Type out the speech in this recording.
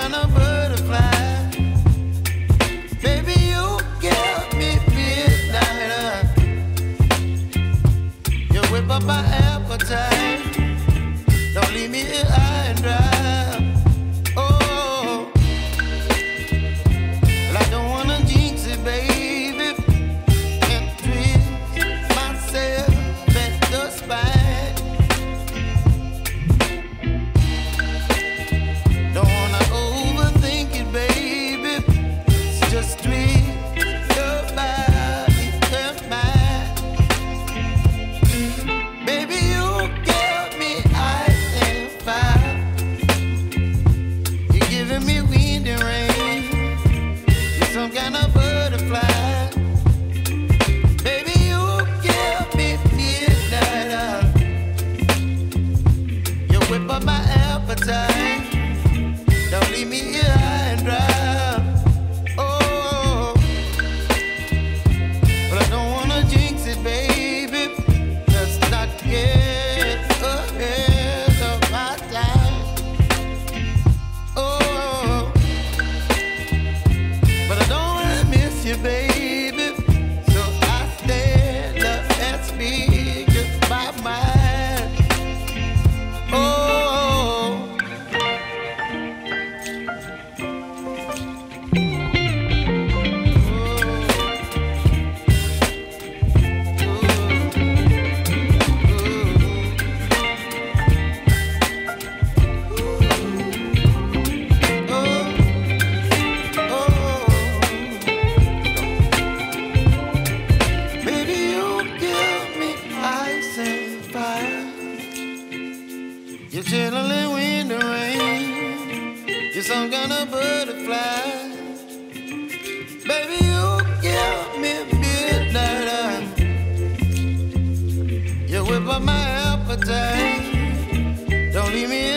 kind of butterfly. Baby, you give me midnight. You whip up my appetite. Don't leave me here high and dry. Oh, well, I don't wanna jinx it, baby. Can't twist myself at the spine. Don't wanna overthink it, baby. It's just twist your body and mine. Baby, you give me ice and fire. You're giving me wind and rain. You're some kind of butterfly. Baby, you give me midnight. You whip up my appetite. Don't leave me here high and dry. Oh, but I don't wanna jinx it, baby. Let's not get ahead of my time. Oh, but I don't wanna miss you, baby. So I stand up and speak just my mind. Oh. Baby, you give me ice and fire. You're chilling wind and rain. You're some kind of butterfly. Baby, you give me midnight. You whip up my appetite. Don't leave me